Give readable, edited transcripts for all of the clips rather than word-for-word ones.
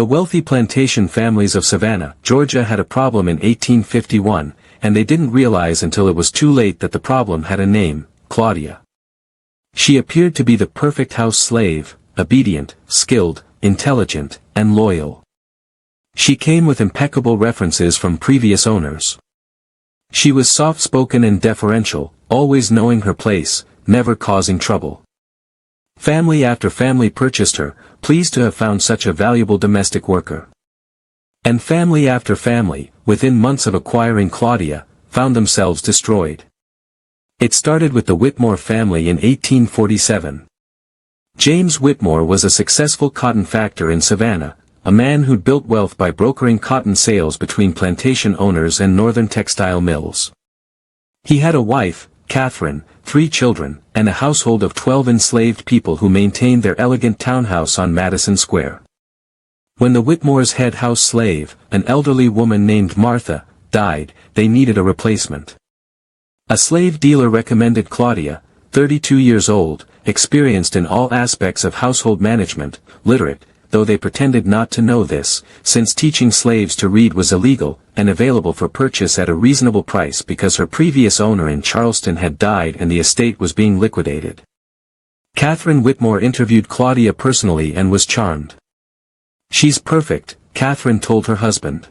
The wealthy plantation families of Savannah, Georgia had a problem in 1851, and they didn't realize until it was too late that the problem had a name, Claudia. She appeared to be the perfect house slave, obedient, skilled, intelligent, and loyal. She came with impeccable references from previous owners. She was soft-spoken and deferential, always knowing her place, never causing trouble. Family after family purchased her, pleased to have found such a valuable domestic worker. And family after family, within months of acquiring Claudia, found themselves destroyed. It started with the Whitmore family in 1847. James Whitmore was a successful cotton factor in Savannah, a man who'd built wealth by brokering cotton sales between plantation owners and northern textile mills. He had a wife, Catherine, 3 children, and a household of 12 enslaved people who maintained their elegant townhouse on Madison Square. When the Whitmores' head house slave, an elderly woman named Martha, died, they needed a replacement. A slave dealer recommended Claudia, 32 years old, experienced in all aspects of household management, literate, though they pretended not to know this, since teaching slaves to read was illegal, and available for purchase at a reasonable price because her previous owner in Charleston had died and the estate was being liquidated. Catherine Whitmore interviewed Claudia personally and was charmed. "She's perfect," Catherine told her husband.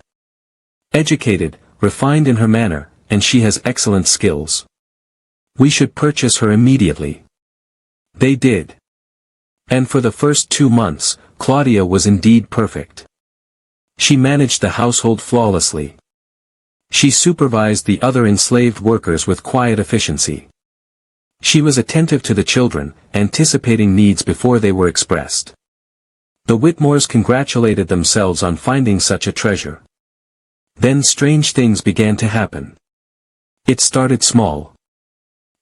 "Educated, refined in her manner, and she has excellent skills. We should purchase her immediately." They did. And for the first 2 months, Claudia was indeed perfect. She managed the household flawlessly. She supervised the other enslaved workers with quiet efficiency. She was attentive to the children, anticipating needs before they were expressed. The Whitmores congratulated themselves on finding such a treasure. Then strange things began to happen. It started small.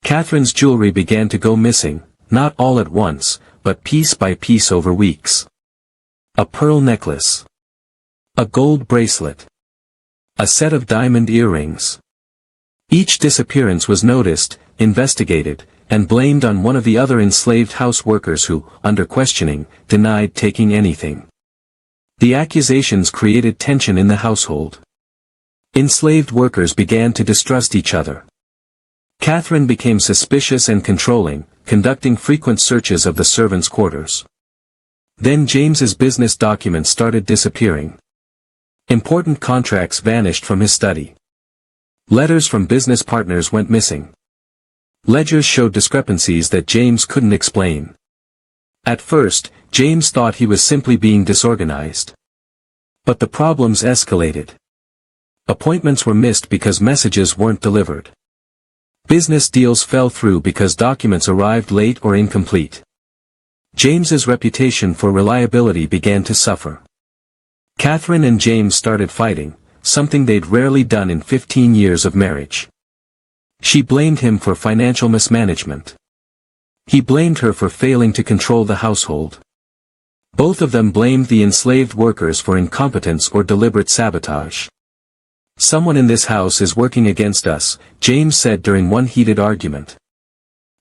Catherine's jewelry began to go missing, not all at once, but piece by piece over weeks. A pearl necklace. A gold bracelet. A set of diamond earrings. Each disappearance was noticed, investigated, and blamed on one of the other enslaved house workers who, under questioning, denied taking anything. The accusations created tension in the household. Enslaved workers began to distrust each other. Catherine became suspicious and controlling, conducting frequent searches of the servants' quarters. Then James's business documents started disappearing. Important contracts vanished from his study. Letters from business partners went missing. Ledgers showed discrepancies that James couldn't explain. At first, James thought he was simply being disorganized. But the problems escalated. Appointments were missed because messages weren't delivered. Business deals fell through because documents arrived late or incomplete. James's reputation for reliability began to suffer. Catherine and James started fighting, something they'd rarely done in 15 years of marriage. She blamed him for financial mismanagement. He blamed her for failing to control the household. Both of them blamed the enslaved workers for incompetence or deliberate sabotage. "Someone in this house is working against us," James said during one heated argument.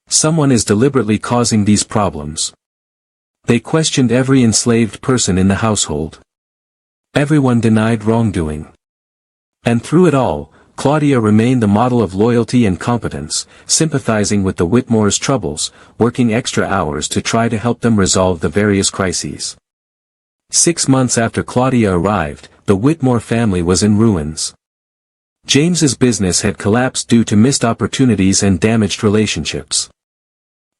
"Someone is deliberately causing these problems." They questioned every enslaved person in the household. Everyone denied wrongdoing. And through it all, Claudia remained the model of loyalty and competence, sympathizing with the Whitmores' troubles, working extra hours to try to help them resolve the various crises. 6 months after Claudia arrived, the Whitmore family was in ruins. James's business had collapsed due to missed opportunities and damaged relationships.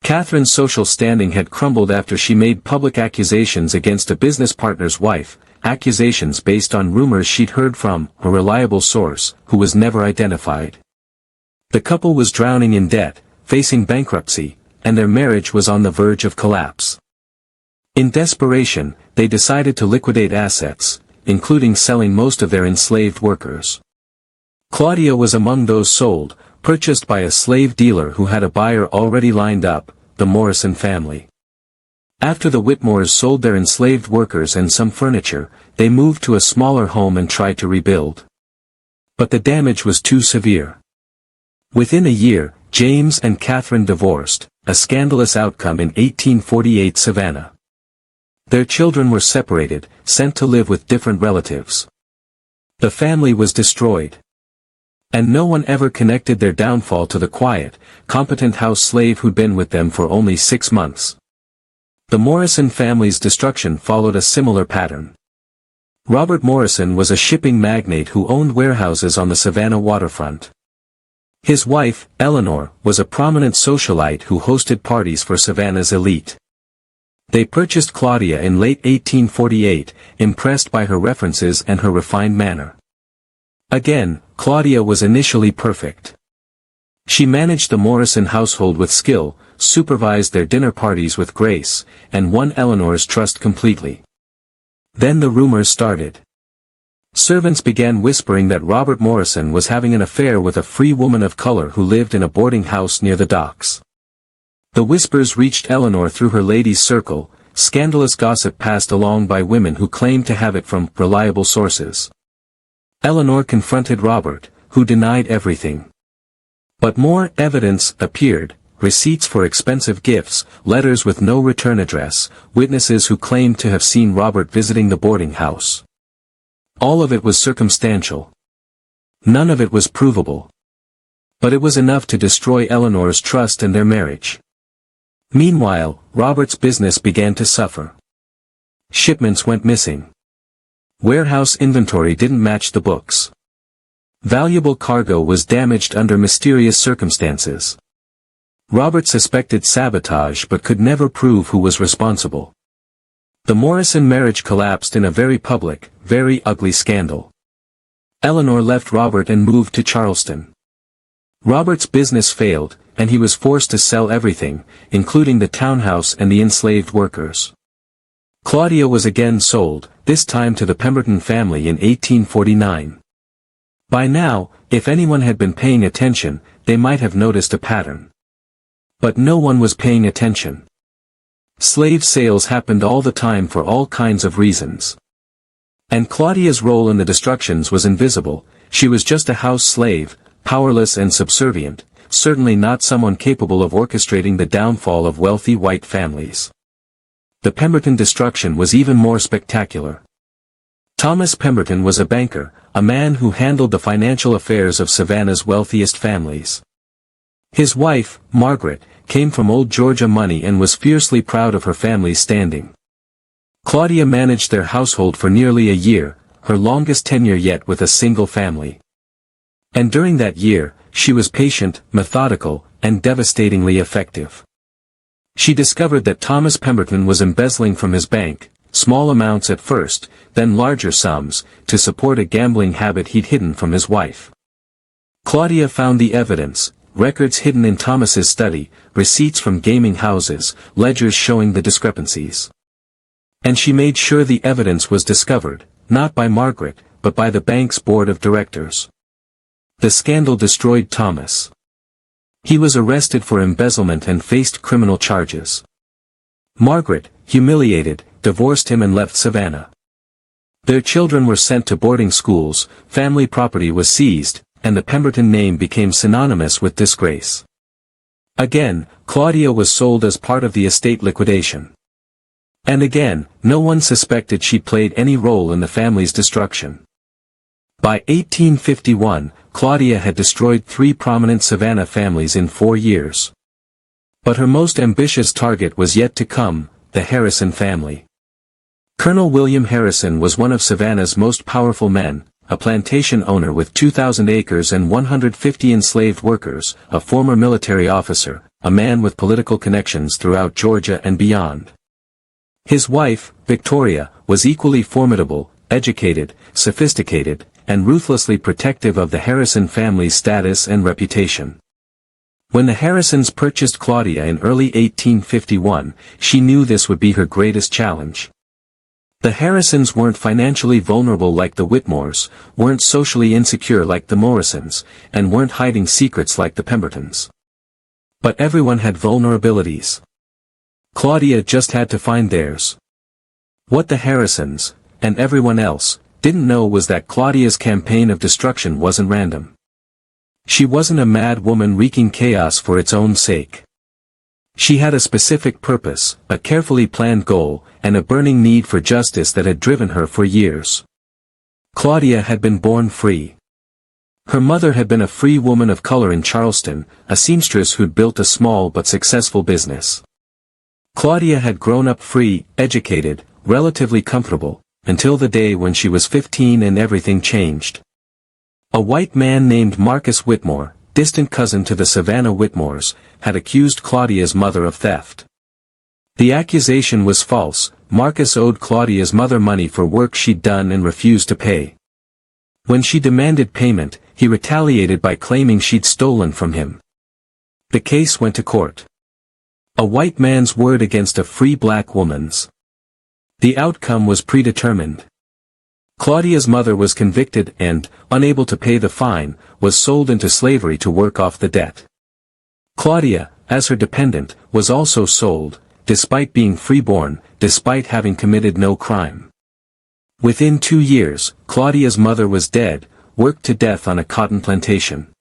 Catherine's social standing had crumbled after she made public accusations against a business partner's wife, accusations based on rumors she'd heard from a reliable source, who was never identified. The couple was drowning in debt, facing bankruptcy, and their marriage was on the verge of collapse. In desperation, they decided to liquidate assets, including selling most of their enslaved workers. Claudia was among those sold, purchased by a slave dealer who had a buyer already lined up, the Morrison family. After the Whitmores sold their enslaved workers and some furniture, they moved to a smaller home and tried to rebuild. But the damage was too severe. Within a year, James and Catherine divorced, a scandalous outcome in 1848 Savannah. Their children were separated, sent to live with different relatives. The family was destroyed. And no one ever connected their downfall to the quiet, competent house slave who'd been with them for only 6 months. The Morrison family's destruction followed a similar pattern. Robert Morrison was a shipping magnate who owned warehouses on the Savannah waterfront. His wife, Eleanor, was a prominent socialite who hosted parties for Savannah's elite. They purchased Claudia in late 1848, impressed by her references and her refined manner. Again, Claudia was initially perfect. She managed the Morrison household with skill, supervised their dinner parties with grace, and won Eleanor's trust completely. Then the rumors started. Servants began whispering that Robert Morrison was having an affair with a free woman of color who lived in a boarding house near the docks. The whispers reached Eleanor through her ladies' circle, scandalous gossip passed along by women who claimed to have it from reliable sources. Eleanor confronted Robert, who denied everything. But more evidence appeared, receipts for expensive gifts, letters with no return address, witnesses who claimed to have seen Robert visiting the boarding house. All of it was circumstantial. None of it was provable. But it was enough to destroy Eleanor's trust and their marriage. Meanwhile, Robert's business began to suffer. Shipments went missing. Warehouse inventory didn't match the books. Valuable cargo was damaged under mysterious circumstances. Robert suspected sabotage but could never prove who was responsible. The Morrison marriage collapsed in a very public, very ugly scandal. Eleanor left Robert and moved to Charleston. Robert's business failed, and he was forced to sell everything, including the townhouse and the enslaved workers. Claudia was again sold, this time to the Pemberton family in 1849. By now, if anyone had been paying attention, they might have noticed a pattern. But no one was paying attention. Slave sales happened all the time for all kinds of reasons. And Claudia's role in the destructions was invisible. She was just a house slave, powerless and subservient, certainly not someone capable of orchestrating the downfall of wealthy white families. The Pemberton destruction was even more spectacular. Thomas Pemberton was a banker, a man who handled the financial affairs of Savannah's wealthiest families. His wife, Margaret, came from old Georgia money and was fiercely proud of her family's standing. Claudia managed their household for nearly a year, her longest tenure yet with a single family. And during that year, she was patient, methodical, and devastatingly effective. She discovered that Thomas Pemberton was embezzling from his bank, small amounts at first, then larger sums, to support a gambling habit he'd hidden from his wife. Claudia found the evidence, records hidden in Thomas's study, receipts from gaming houses, ledgers showing the discrepancies. And she made sure the evidence was discovered, not by Margaret, but by the bank's board of directors. The scandal destroyed Thomas. He was arrested for embezzlement and faced criminal charges. Margaret, humiliated, divorced him and left Savannah. Their children were sent to boarding schools, family property was seized, and the Pemberton name became synonymous with disgrace. Again, Claudia was sold as part of the estate liquidation. And again, no one suspected she played any role in the family's destruction. By 1851, Claudia had destroyed 3 prominent Savannah families in 4 years. But her most ambitious target was yet to come, the Harrison family. Colonel William Harrison was one of Savannah's most powerful men, a plantation owner with 2,000 acres and 150 enslaved workers, a former military officer, a man with political connections throughout Georgia and beyond. His wife, Victoria, was equally formidable, educated, sophisticated, and ruthlessly protective of the Harrison family's status and reputation. When the Harrisons purchased Claudia in early 1851, she knew this would be her greatest challenge. The Harrisons weren't financially vulnerable like the Whitmores, weren't socially insecure like the Morrisons, and weren't hiding secrets like the Pembertons. But everyone had vulnerabilities. Claudia just had to find theirs. What the Harrisons, and everyone else, didn't know was that Claudia's campaign of destruction wasn't random. She wasn't a mad woman wreaking chaos for its own sake. She had a specific purpose, a carefully planned goal, and a burning need for justice that had driven her for years. Claudia had been born free. Her mother had been a free woman of color in Charleston, a seamstress who'd built a small but successful business. Claudia had grown up free, educated, relatively comfortable, until the day when she was 15 and everything changed. A white man named Marcus Whitmore, distant cousin to the Savannah Whitmores, had accused Claudia's mother of theft. The accusation was false. Marcus owed Claudia's mother money for work she'd done and refused to pay. When she demanded payment, he retaliated by claiming she'd stolen from him. The case went to court. A white man's word against a free black woman's. The outcome was predetermined. Claudia's mother was convicted and, unable to pay the fine, was sold into slavery to work off the debt. Claudia, as her dependent, was also sold, despite being freeborn, despite having committed no crime. Within 2 years, Claudia's mother was dead, worked to death on a cotton plantation.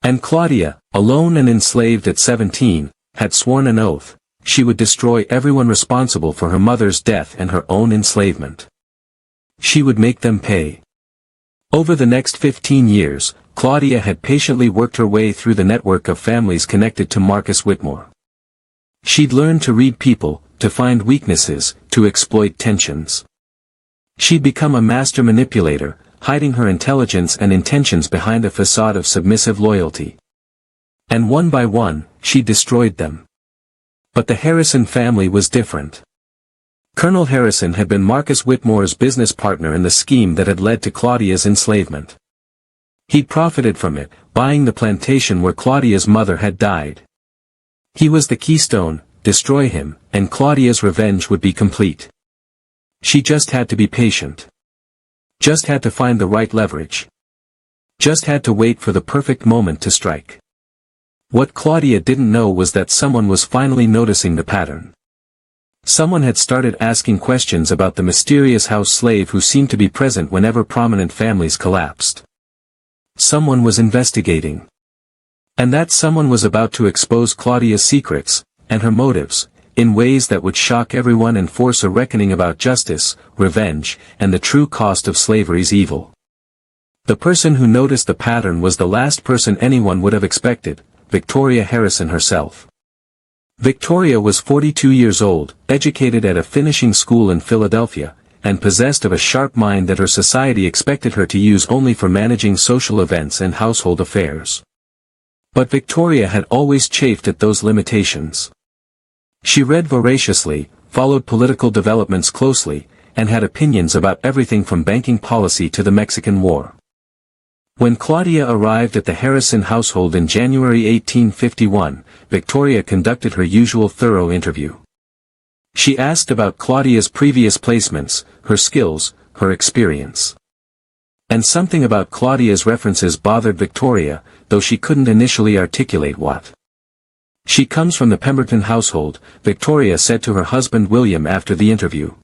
And Claudia, alone and enslaved at 17, had sworn an oath, she would destroy everyone responsible for her mother's death and her own enslavement. She would make them pay. Over the next 15 years, Claudia had patiently worked her way through the network of families connected to Marcus Whitmore. She'd learned to read people, to find weaknesses, to exploit tensions. She'd become a master manipulator, hiding her intelligence and intentions behind a facade of submissive loyalty. And one by one, she destroyed them. But the Harrison family was different. Colonel Harrison had been Marcus Whitmore's business partner in the scheme that had led to Claudia's enslavement. He'd profited from it, buying the plantation where Claudia's mother had died. He was the keystone. Destroy him, and Claudia's revenge would be complete. She just had to be patient. Just had to find the right leverage. Just had to wait for the perfect moment to strike. What Claudia didn't know was that someone was finally noticing the pattern. Someone had started asking questions about the mysterious house slave who seemed to be present whenever prominent families collapsed. Someone was investigating. And that someone was about to expose Claudia's secrets, and her motives, in ways that would shock everyone and force a reckoning about justice, revenge, and the true cost of slavery's evil. The person who noticed the pattern was the last person anyone would have expected, Victoria Harrison herself. Victoria was 42 years old, educated at a finishing school in Philadelphia, and possessed of a sharp mind that her society expected her to use only for managing social events and household affairs. But Victoria had always chafed at those limitations. She read voraciously, followed political developments closely, and had opinions about everything from banking policy to the Mexican War. When Claudia arrived at the Harrison household in January 1851, Victoria conducted her usual thorough interview. She asked about Claudia's previous placements, her skills, her experience. And something about Claudia's references bothered Victoria, though she couldn't initially articulate what. "She comes from the Pemberton household," Victoria said to her husband William after the interview.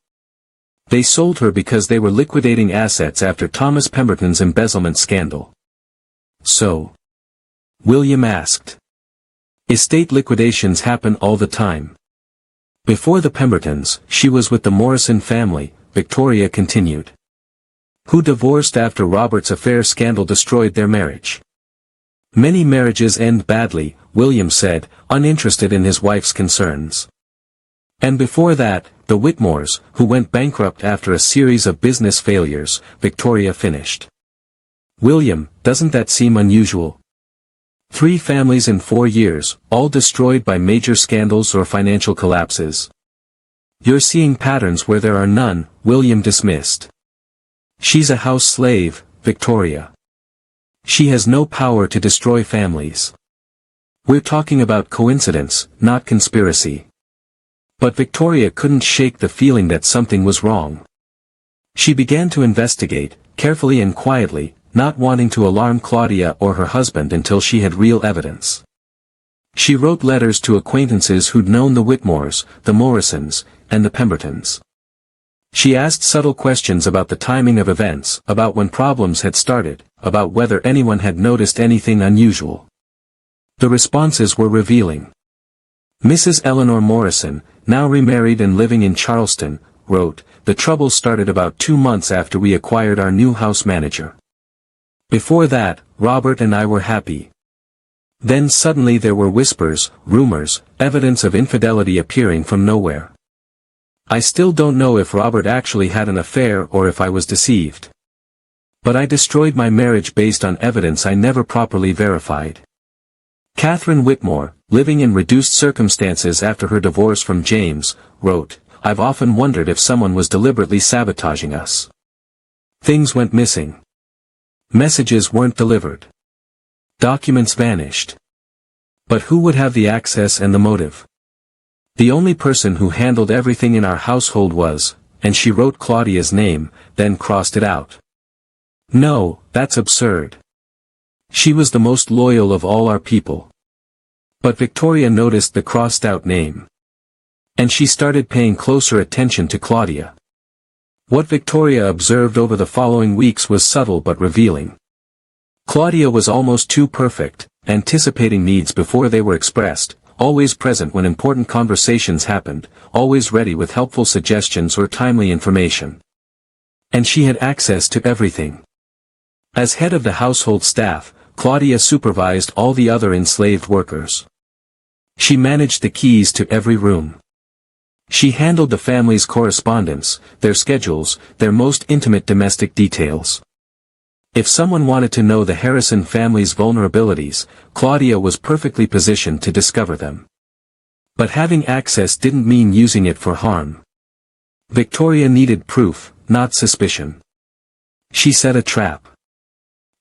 "They sold her because they were liquidating assets after Thomas Pemberton's embezzlement scandal." "So?" William asked. "Estate liquidations happen all the time." "Before the Pembertons, she was with the Morrison family," Victoria continued. "Who divorced after Robert's affair scandal destroyed their marriage." "Many marriages end badly," William said, uninterested in his wife's concerns. "And before that, the Whitmores, who went bankrupt after a series of business failures," Victoria finished. "William, doesn't that seem unusual? 3 families in 4 years, all destroyed by major scandals or financial collapses." "You're seeing patterns where there are none," William dismissed. "She's a house slave, Victoria. She has no power to destroy families. We're talking about coincidence, not conspiracy." But Victoria couldn't shake the feeling that something was wrong. She began to investigate, carefully and quietly, not wanting to alarm Claudia or her husband until she had real evidence. She wrote letters to acquaintances who'd known the Whitmores, the Morrisons, and the Pembertons. She asked subtle questions about the timing of events, about when problems had started, about whether anyone had noticed anything unusual. The responses were revealing. Mrs. Eleanor Morrison, now remarried and living in Charleston, wrote, "The trouble started about 2 months after we acquired our new house manager. Before that, Robert and I were happy. Then suddenly there were whispers, rumors, evidence of infidelity appearing from nowhere. I still don't know if Robert actually had an affair or if I was deceived. But I destroyed my marriage based on evidence I never properly verified." Catherine Whitmore, living in reduced circumstances after her divorce from James, wrote, "I've often wondered if someone was deliberately sabotaging us. Things went missing. Messages weren't delivered. Documents vanished. But who would have the access and the motive? The only person who handled everything in our household was," and she wrote Claudia's name, then crossed it out. No, that's absurd. She was the most loyal of all our people. But Victoria noticed the crossed-out name. And she started paying closer attention to Claudia. What Victoria observed over the following weeks was subtle but revealing. Claudia was almost too perfect, anticipating needs before they were expressed, always present when important conversations happened, always ready with helpful suggestions or timely information. And she had access to everything. As head of the household staff, Claudia supervised all the other enslaved workers. She managed the keys to every room. She handled the family's correspondence, their schedules, their most intimate domestic details. If someone wanted to know the Harrison family's vulnerabilities, Claudia was perfectly positioned to discover them. But having access didn't mean using it for harm. Victoria needed proof, not suspicion. She set a trap.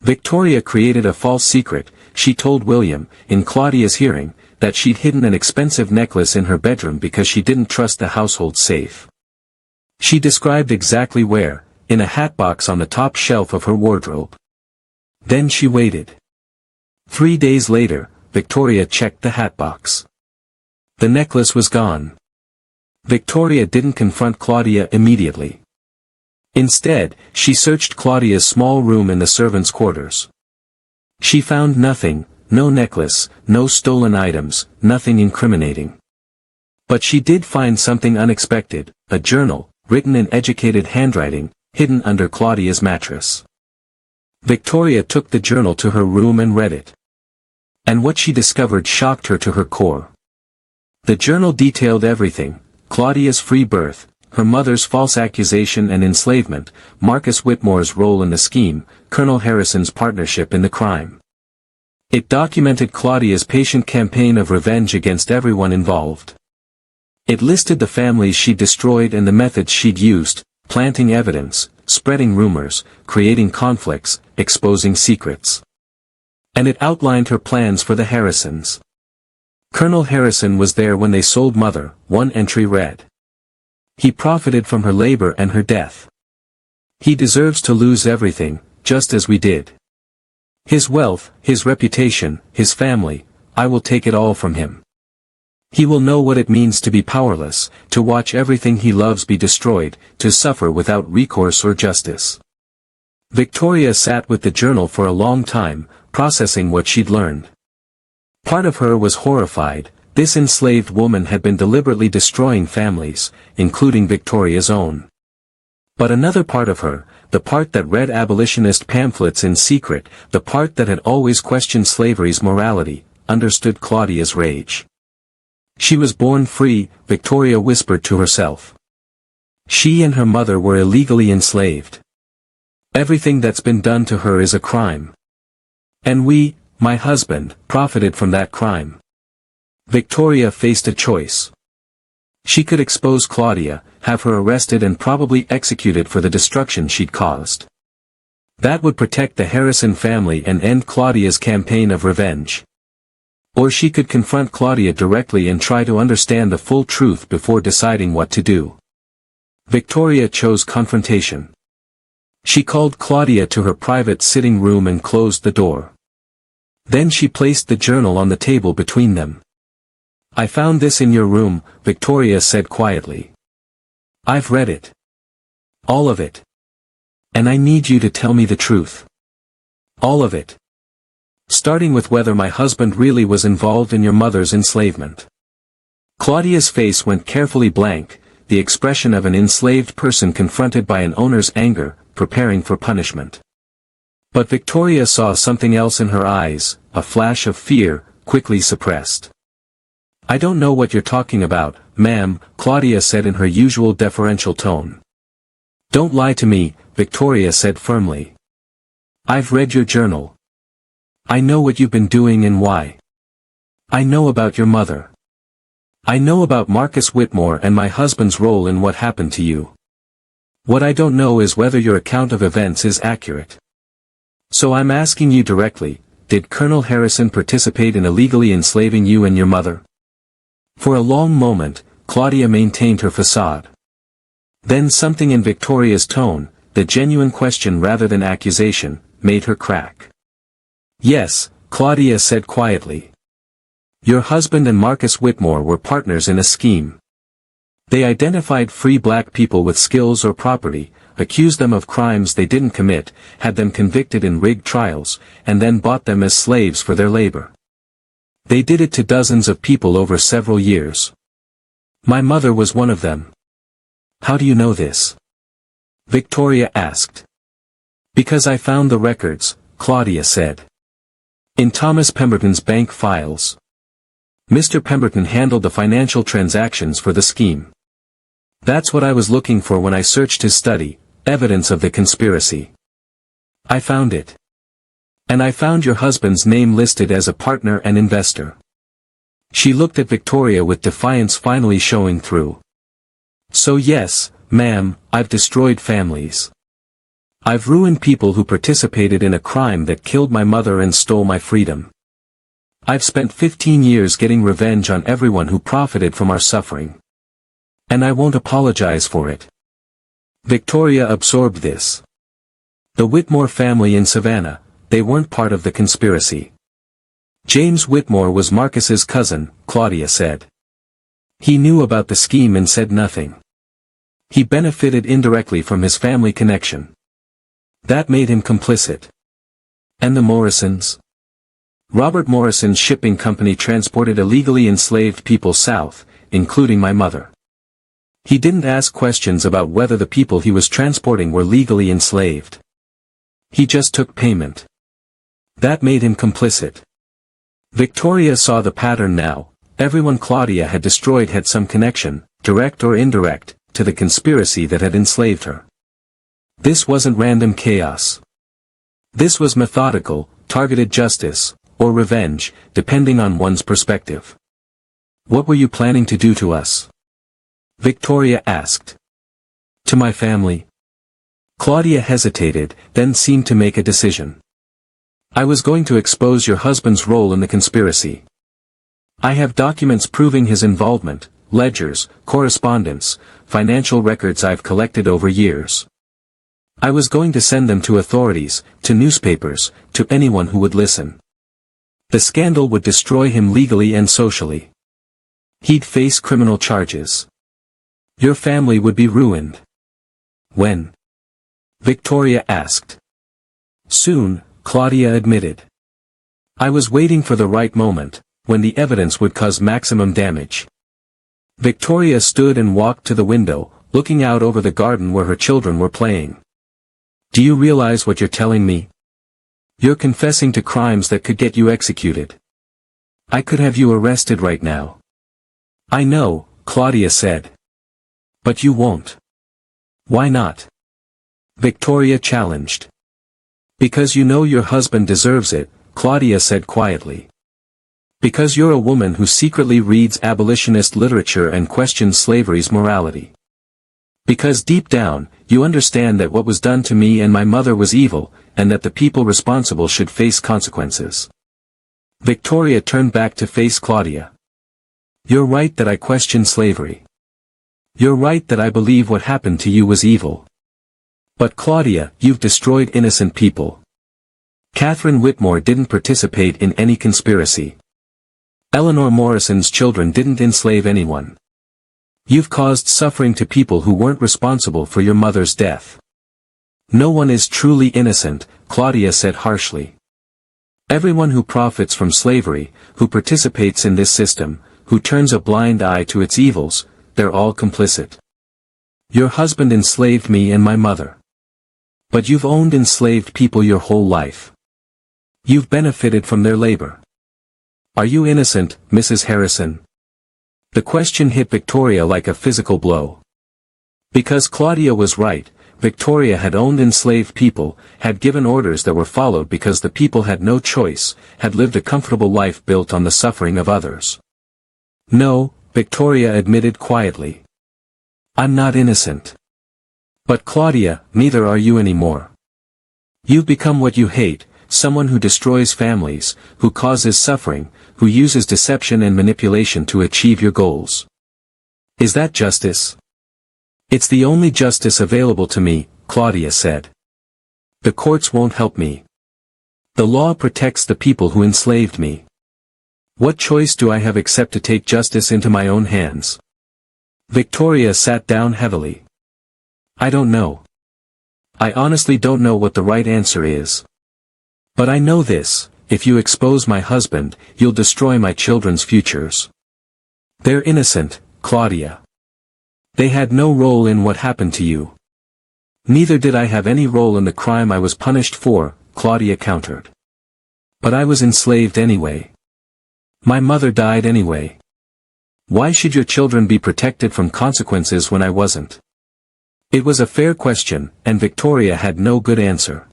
Victoria created a false secret. She told William, in Claudia's hearing, that she'd hidden an expensive necklace in her bedroom because she didn't trust the household safe. She described exactly where, in a hatbox on the top shelf of her wardrobe. Then she waited. 3 days later, Victoria checked the hatbox. The necklace was gone. Victoria didn't confront Claudia immediately. Instead, she searched Claudia's small room in the servants' quarters. She found nothing, no necklace, no stolen items, nothing incriminating. But she did find something unexpected, a journal, written in educated handwriting, hidden under Claudia's mattress. Victoria took the journal to her room and read it. And what she discovered shocked her to her core. The journal detailed everything: Claudia's free birth, her mother's false accusation and enslavement, Marcus Whitmore's role in the scheme, Colonel Harrison's partnership in the crime. It documented Claudia's patient campaign of revenge against everyone involved. It listed the families she'd destroyed and the methods she'd used: planting evidence, spreading rumors, creating conflicts, exposing secrets. And it outlined her plans for the Harrisons. Colonel Harrison was there when they sold Mother, one entry read. He profited from her labor and her death. He deserves to lose everything, just as we did. His wealth, his reputation, his family, I will take it all from him. He will know what it means to be powerless, to watch everything he loves be destroyed, to suffer without recourse or justice. Victoria sat with the journal for a long time, processing what she'd learned. Part of her was horrified. This enslaved woman had been deliberately destroying families, including Victoria's own. But another part of her, the part that read abolitionist pamphlets in secret, the part that had always questioned slavery's morality, understood Claudia's rage. She was born free, Victoria whispered to herself. She and her mother were illegally enslaved. Everything that's been done to her is a crime. And we, my husband, profited from that crime. Victoria faced a choice. She could expose Claudia, have her arrested and probably executed for the destruction she'd caused. That would protect the Harrison family and end Claudia's campaign of revenge. Or she could confront Claudia directly and try to understand the full truth before deciding what to do. Victoria chose confrontation. She called Claudia to her private sitting room and closed the door. Then she placed the journal on the table between them. I found this in your room, Victoria said quietly. I've read it. All of it. And I need you to tell me the truth. All of it. Starting with whether my husband really was involved in your mother's enslavement. Claudia's face went carefully blank, the expression of an enslaved person confronted by an owner's anger, preparing for punishment. But Victoria saw something else in her eyes, a flash of fear, quickly suppressed. "I don't know what you're talking about, ma'am," Claudia said in her usual deferential tone. "Don't lie to me," Victoria said firmly. "I've read your journal. I know what you've been doing and why. I know about your mother. I know about Marcus Whitmore and my husband's role in what happened to you. What I don't know is whether your account of events is accurate. So I'm asking you directly, did Colonel Harrison participate in illegally enslaving you and your mother?" For a long moment, Claudia maintained her facade. Then something in Victoria's tone, the genuine question rather than accusation, made her crack. "Yes," Claudia said quietly. "Your husband and Marcus Whitmore were partners in a scheme. They identified free black people with skills or property, accused them of crimes they didn't commit, had them convicted in rigged trials, and then bought them as slaves for their labor. They did it to dozens of people over several years. My mother was one of them." "How do you know this?" Victoria asked. "Because I found the records," Claudia said. "In Thomas Pemberton's bank files. Mr. Pemberton handled the financial transactions for the scheme. That's what I was looking for when I searched his study, evidence of the conspiracy. I found it. And I found your husband's name listed as a partner and investor." She looked at Victoria with defiance finally showing through. "So yes, ma'am, I've destroyed families. I've ruined people who participated in a crime that killed my mother and stole my freedom. I've spent 15 years getting revenge on everyone who profited from our suffering. And I won't apologize for it." Victoria absorbed this. The Whitmore family in Savannah, they weren't part of the conspiracy. "James Whitmore was Marcus's cousin," Claudia said. "He knew about the scheme and said nothing. He benefited indirectly from his family connection. That made him complicit." "And the Morrisons?" "Robert Morrison's shipping company transported illegally enslaved people south, including my mother. He didn't ask questions about whether the people he was transporting were legally enslaved. He just took payment. That made him complicit." Victoria saw the pattern now. Everyone Claudia had destroyed had some connection, direct or indirect, to the conspiracy that had enslaved her. This wasn't random chaos. This was methodical, targeted justice, or revenge, depending on one's perspective. "What were you planning to do to us?" Victoria asked. "To my family?" Claudia hesitated, then seemed to make a decision. "I was going to expose your husband's role in the conspiracy. I have documents proving his involvement, ledgers, correspondence, financial records I've collected over years. I was going to send them to authorities, to newspapers, to anyone who would listen. The scandal would destroy him legally and socially. He'd face criminal charges. Your family would be ruined." "When?" Victoria asked. "Soon," Claudia admitted. "I was waiting for the right moment, when the evidence would cause maximum damage." Victoria stood and walked to the window, looking out over the garden where her children were playing. "Do you realize what you're telling me? You're confessing to crimes that could get you executed. I could have you arrested right now." "I know," Claudia said. "But you won't." "Why not?" Victoria challenged. "Because you know your husband deserves it," Claudia said quietly. "Because you're a woman who secretly reads abolitionist literature and questions slavery's morality. Because deep down, you understand that what was done to me and my mother was evil, and that the people responsible should face consequences." Victoria turned back to face Claudia. "You're right that I question slavery. You're right that I believe what happened to you was evil. But Claudia, you've destroyed innocent people. Catherine Whitmore didn't participate in any conspiracy. Eleanor Morrison's children didn't enslave anyone. You've caused suffering to people who weren't responsible for your mother's death. No one is truly innocent," Claudia said harshly. "Everyone who profits from slavery, who participates in this system, who turns a blind eye to its evils, they're all complicit. Your husband enslaved me and my mother. But you've owned enslaved people your whole life. You've benefited from their labor. Are you innocent, Mrs. Harrison? The question hit Victoria like a physical blow. Because Claudia was right, Victoria had owned enslaved people, had given orders that were followed because the people had no choice, had lived a comfortable life built on the suffering of others. No, Victoria admitted quietly. I'm not innocent. But Claudia, neither are you anymore. You've become what you hate, someone who destroys families, who causes suffering, who uses deception and manipulation to achieve your goals. Is that justice? It's the only justice available to me, Claudia said. The courts won't help me. The law protects the people who enslaved me. What choice do I have except to take justice into my own hands? Victoria sat down heavily. I don't know. I honestly don't know what the right answer is. But I know this, if you expose my husband, you'll destroy my children's futures. They're innocent, Claudia. They had no role in what happened to you. Neither did I have any role in the crime I was punished for, Claudia countered. But I was enslaved anyway. My mother died anyway. Why should your children be protected from consequences when I wasn't? It was a fair question, and Victoria had no good answer.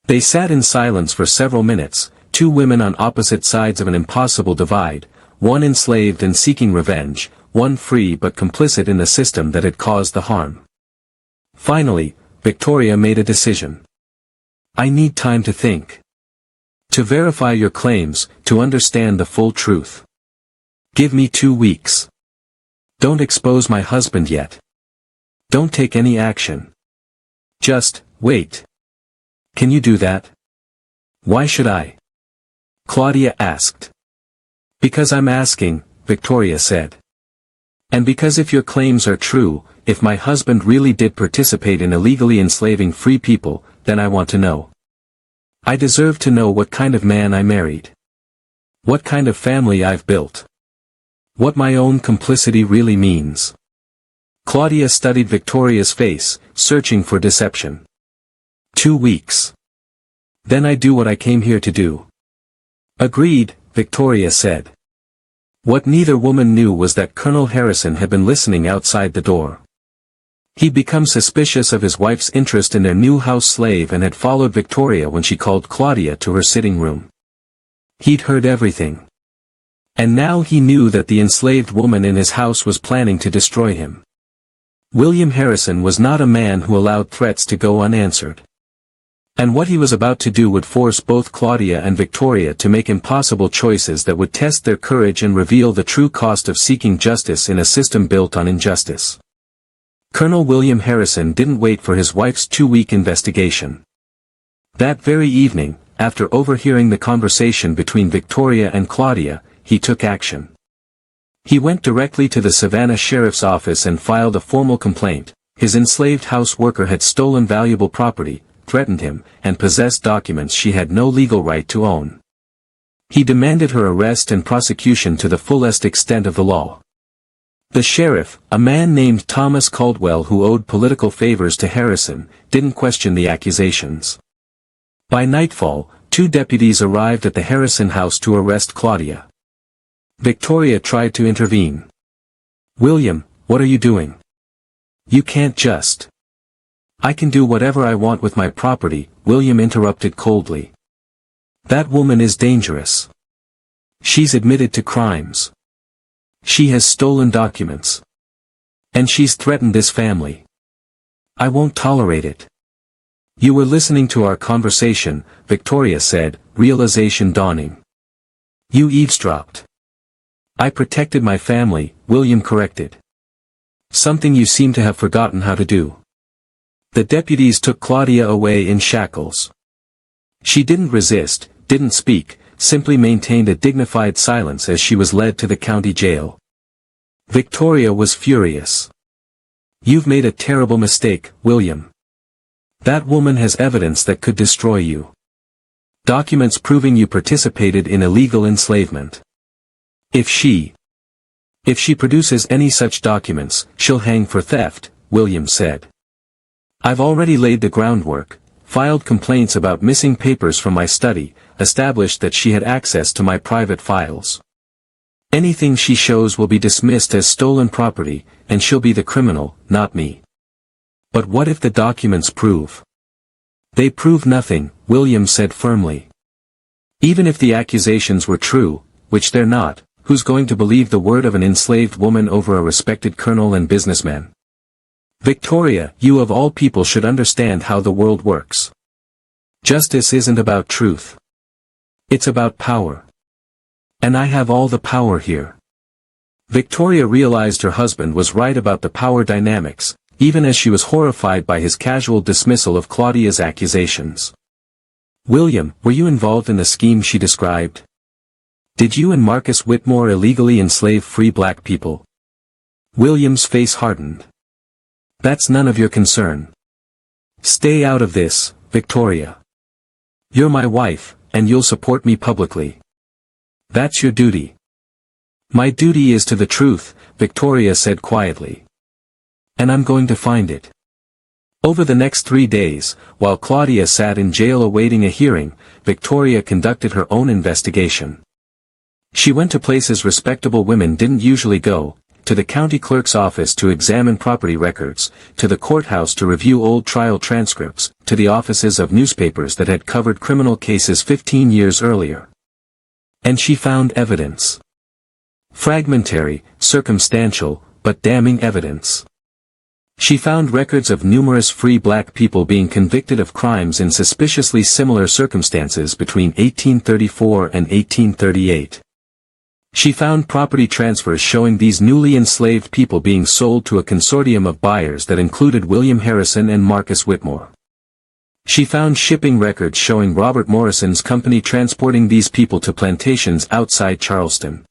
They sat in silence for several minutes, two women on opposite sides of an impossible divide, one enslaved and seeking revenge, one free but complicit in the system that had caused the harm. Finally, Victoria made a decision. I need time to think. To verify your claims, to understand the full truth. Give me 2 weeks. Don't expose my husband yet. Don't take any action. Just, wait. Can you do that? Why should I? Claudia asked. Because I'm asking, Victoria said. And because if your claims are true, if my husband really did participate in illegally enslaving free people, then I want to know. I deserve to know what kind of man I married. What kind of family I've built. What my own complicity really means. Claudia studied Victoria's face, searching for deception. 2 weeks. Then I do what I came here to do. Agreed, Victoria said. What neither woman knew was that Colonel Harrison had been listening outside the door. He'd become suspicious of his wife's interest in their new house slave and had followed Victoria when she called Claudia to her sitting room. He'd heard everything. And now he knew that the enslaved woman in his house was planning to destroy him. William Harrison was not a man who allowed threats to go unanswered. And what he was about to do would force both Claudia and Victoria to make impossible choices that would test their courage and reveal the true cost of seeking justice in a system built on injustice. Colonel William Harrison didn't wait for his wife's 2-week investigation. That very evening, after overhearing the conversation between Victoria and Claudia, he took action. He went directly to the Savannah Sheriff's Office and filed a formal complaint. His enslaved house worker had stolen valuable property, threatened him, and possessed documents she had no legal right to own. He demanded her arrest and prosecution to the fullest extent of the law. The sheriff, a man named Thomas Caldwell who owed political favors to Harrison, didn't question the accusations. By nightfall, 2 deputies arrived at the Harrison house to arrest Claudia. Victoria tried to intervene. William, what are you doing? You can't just. I can do whatever I want with my property, William interrupted coldly. That woman is dangerous. She's admitted to crimes. She has stolen documents. And she's threatened this family. I won't tolerate it. You were listening to our conversation, Victoria said, realization dawning. You eavesdropped. I protected my family, William corrected. Something you seem to have forgotten how to do. The deputies took Claudia away in shackles. She didn't resist, didn't speak, simply maintained a dignified silence as she was led to the county jail. Victoria was furious. You've made a terrible mistake, William. That woman has evidence that could destroy you. Documents proving you participated in illegal enslavement. If she If she produces any such documents, she'll hang for theft, William said. I've already laid the groundwork, filed complaints about missing papers from my study, established that she had access to my private files. Anything she shows will be dismissed as stolen property, and she'll be the criminal, not me. But what if the documents prove? They prove nothing, William said firmly. Even if the accusations were true, which they're not, who's going to believe the word of an enslaved woman over a respected colonel and businessman? Victoria, you of all people should understand how the world works. Justice isn't about truth. It's about power. And I have all the power here. Victoria realized her husband was right about the power dynamics, even as she was horrified by his casual dismissal of Claudia's accusations. William, were you involved in the scheme she described? Did you and Marcus Whitmore illegally enslave free black people? William's face hardened. That's none of your concern. Stay out of this, Victoria. You're my wife, and you'll support me publicly. That's your duty. My duty is to the truth, Victoria said quietly. And I'm going to find it. Over the next 3 days, while Claudia sat in jail awaiting a hearing, Victoria conducted her own investigation. She went to places respectable women didn't usually go, to the county clerk's office to examine property records, to the courthouse to review old trial transcripts, to the offices of newspapers that had covered criminal cases 15 years earlier. And she found evidence. Fragmentary, circumstantial, but damning evidence. She found records of numerous free black people being convicted of crimes in suspiciously similar circumstances between 1834 and 1838. She found property transfers showing these newly enslaved people being sold to a consortium of buyers that included William Harrison and Marcus Whitmore. She found shipping records showing Robert Morrison's company transporting these people to plantations outside Charleston.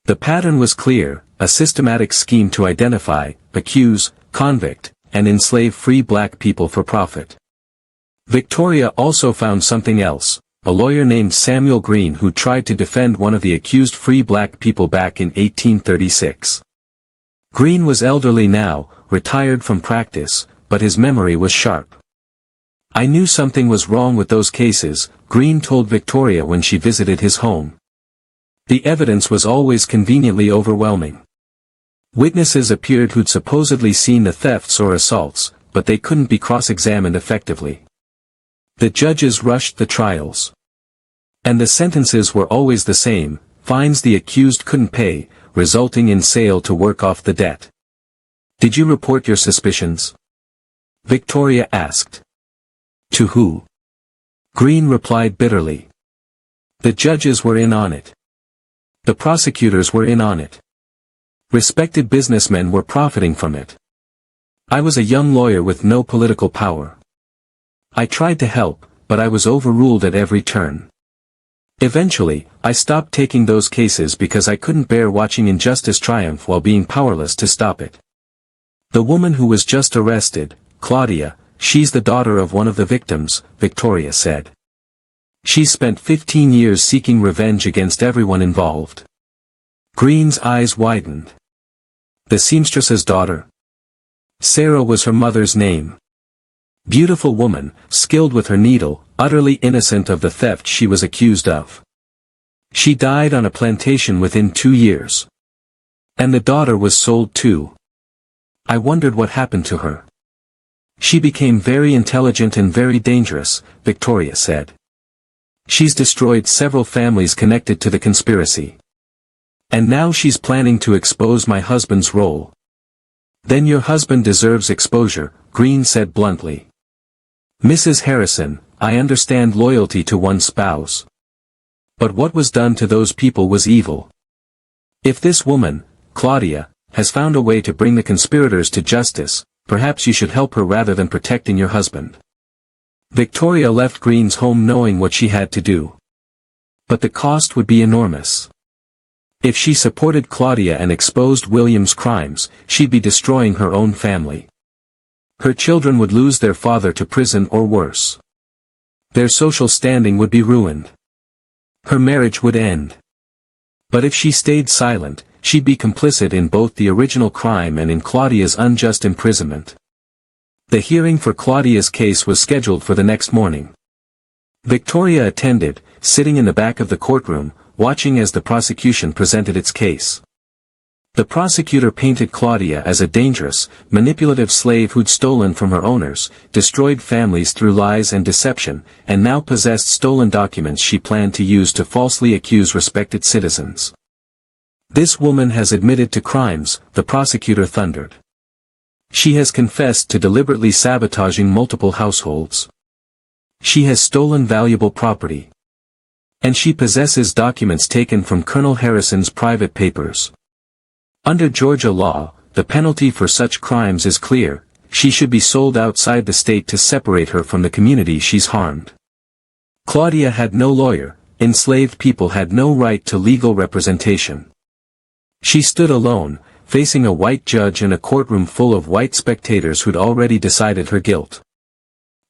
The pattern was clear, a systematic scheme to identify, accuse, convict, and enslave free black people for profit. Victoria also found something else. A lawyer named Samuel Green who tried to defend one of the accused free black people back in 1836. Green was elderly now, retired from practice, but his memory was sharp. I knew something was wrong with those cases, Green told Victoria when she visited his home. The evidence was always conveniently overwhelming. Witnesses appeared who'd supposedly seen the thefts or assaults, but they couldn't be cross-examined effectively. The judges rushed the trials. And the sentences were always the same, fines the accused couldn't pay, resulting in sale to work off the debt. Did you report your suspicions? Victoria asked. To who? Green replied bitterly. The judges were in on it. The prosecutors were in on it. Respected businessmen were profiting from it. I was a young lawyer with no political power. I tried to help, but I was overruled at every turn. Eventually, I stopped taking those cases because I couldn't bear watching injustice triumph while being powerless to stop it. The woman who was just arrested, Claudia, she's the daughter of one of the victims, Victoria said. She's spent 15 years seeking revenge against everyone involved. Green's eyes widened. The seamstress's daughter? Sarah was her mother's name. Beautiful woman, skilled with her needle, utterly innocent of the theft she was accused of. She died on a plantation within 2 years. And the daughter was sold too. I wondered what happened to her. She became very intelligent and very dangerous, Victoria said. She's destroyed several families connected to the conspiracy. And now she's planning to expose my husband's role. Then your husband deserves exposure, Green said bluntly. Mrs. Harrison, I understand loyalty to one's spouse. But what was done to those people was evil. If this woman, Claudia, has found a way to bring the conspirators to justice, perhaps you should help her rather than protecting your husband. Victoria left Green's home knowing what she had to do. But the cost would be enormous. If she supported Claudia and exposed William's crimes, she'd be destroying her own family. Her children would lose their father to prison or worse. Their social standing would be ruined. Her marriage would end. But if she stayed silent, she'd be complicit in both the original crime and in Claudia's unjust imprisonment. The hearing for Claudia's case was scheduled for the next morning. Victoria attended, sitting in the back of the courtroom, watching as the prosecution presented its case. The prosecutor painted Claudia as a dangerous, manipulative slave who'd stolen from her owners, destroyed families through lies and deception, and now possessed stolen documents she planned to use to falsely accuse respected citizens. "This woman has admitted to crimes," the prosecutor thundered. "She has confessed to deliberately sabotaging multiple households. She has stolen valuable property. And she possesses documents taken from Colonel Harrison's private papers. Under Georgia law, the penalty for such crimes is clear: she should be sold outside the state to separate her from the community she's harmed." Claudia had no lawyer, enslaved people had no right to legal representation. She stood alone, facing a white judge and a courtroom full of white spectators who'd already decided her guilt.